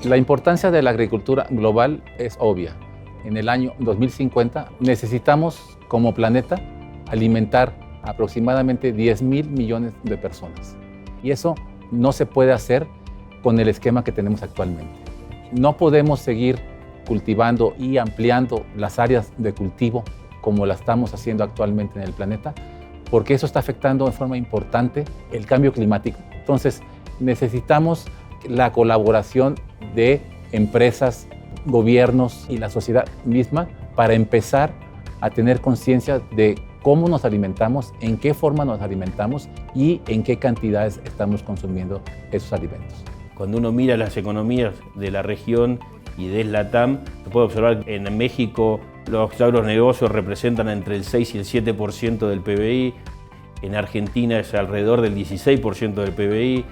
La importancia de la agricultura global es obvia. En el año 2050 necesitamos como planeta alimentar aproximadamente 10,000 millones de personas. Y eso no se puede hacer con el esquema que tenemos actualmente. No podemos seguir cultivando y ampliando las áreas de cultivo como la estamos haciendo actualmente en el planeta, porque eso está afectando de forma importante el cambio climático. Entonces, necesitamos la colaboración de empresas, gobiernos y la sociedad misma para empezar a tener conciencia de cómo nos alimentamos, en qué forma nos alimentamos y en qué cantidades estamos consumiendo esos alimentos. Cuando uno mira las economías de la región y de LATAM, se puede observar que en México los agronegocios representan entre el 6 y el 7% del PBI, en Argentina es alrededor del 16% del PBI,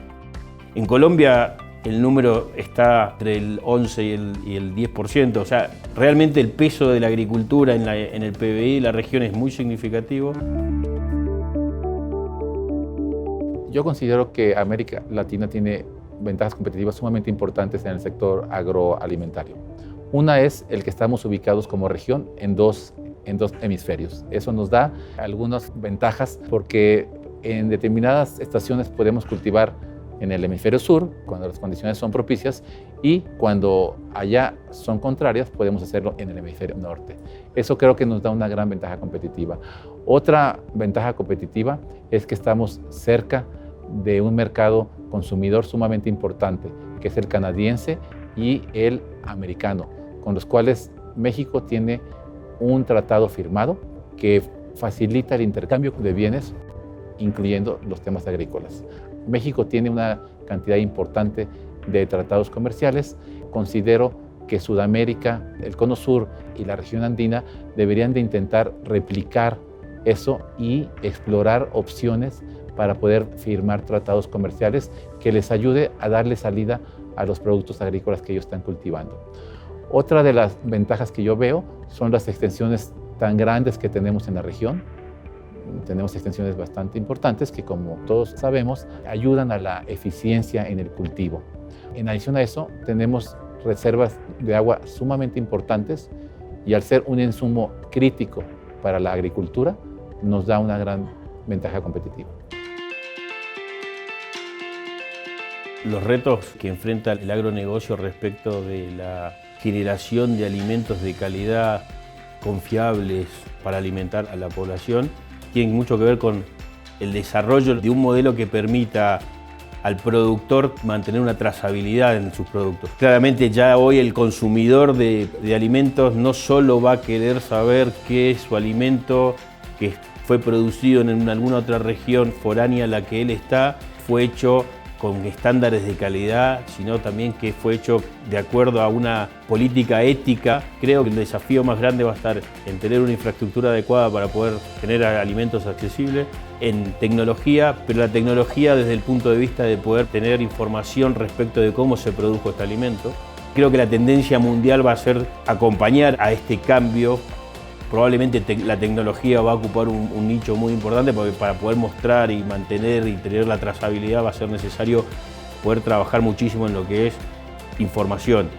en Colombia el número está entre el 11 y el 10%, o sea, realmente el peso de la agricultura en el PBI de la región es muy significativo. Yo considero que América Latina tiene ventajas competitivas sumamente importantes en el sector agroalimentario. Una es el que estamos ubicados como región en dos hemisferios. Eso nos da algunas ventajas porque en determinadas estaciones podemos cultivar en el hemisferio sur, cuando las condiciones son propicias, y cuando allá son contrarias, podemos hacerlo en el hemisferio norte. Eso creo que nos da una gran ventaja competitiva. Otra ventaja competitiva es que estamos cerca de un mercado consumidor sumamente importante, que es el canadiense y el americano, con los cuales México tiene un tratado firmado que facilita el intercambio de bienes, incluyendo los temas agrícolas. México tiene una cantidad importante de tratados comerciales. Considero que Sudamérica, el Cono Sur y la región andina deberían de intentar replicar eso y explorar opciones para poder firmar tratados comerciales que les ayude a darle salida a los productos agrícolas que ellos están cultivando. Otra de las ventajas que yo veo son las extensiones tan grandes que tenemos en la región. Tenemos extensiones bastante importantes que, como todos sabemos, ayudan a la eficiencia en el cultivo. En adición a eso, tenemos reservas de agua sumamente importantes y al ser un insumo crítico para la agricultura, nos da una gran ventaja competitiva. Los retos que enfrenta el agronegocio respecto de la generación de alimentos de calidad confiables para alimentar a la población tienen mucho que ver con el desarrollo de un modelo que permita al productor mantener una trazabilidad en sus productos. Claramente ya hoy el consumidor de alimentos no solo va a querer saber qué es su alimento que fue producido en alguna otra región foránea a la que él está, fue hecho con estándares de calidad, sino también que fue hecho de acuerdo a una política ética. Creo que el desafío más grande va a estar en tener una infraestructura adecuada para poder tener alimentos accesibles, en tecnología, pero la tecnología desde el punto de vista de poder tener información respecto de cómo se produjo este alimento. Creo que la tendencia mundial va a ser acompañar a este cambio. Probablemente la tecnología va a ocupar un nicho muy importante porque para poder mostrar y mantener y tener la trazabilidad va a ser necesario poder trabajar muchísimo en lo que es información.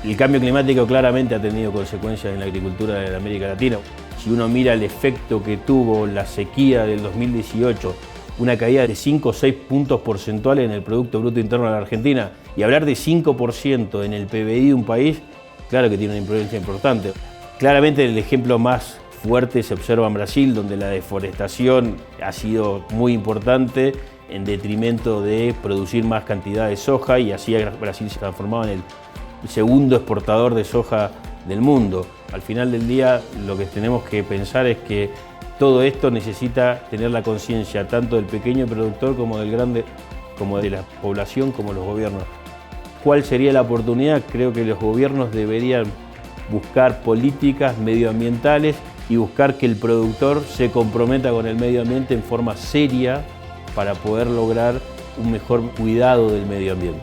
El cambio climático claramente ha tenido consecuencias en la agricultura de América Latina. Si uno mira el efecto que tuvo la sequía del 2018, una caída de 5 o 6 puntos porcentuales en el Producto Bruto Interno de la Argentina, y hablar de 5% en el PBI de un país, claro que tiene una influencia importante. Claramente el ejemplo más fuerte se observa en Brasil, donde la deforestación ha sido muy importante en detrimento de producir más cantidad de soja, y así Brasil se transformaba en el segundo exportador de soja del mundo. Al final del día lo que tenemos que pensar es que todo esto necesita tener la conciencia tanto del pequeño productor como del grande, como de la población, como los gobiernos. ¿Cuál sería la oportunidad? Creo que los gobiernos deberían buscar políticas medioambientales y buscar que el productor se comprometa con el medio ambiente en forma seria para poder lograr un mejor cuidado del medio ambiente.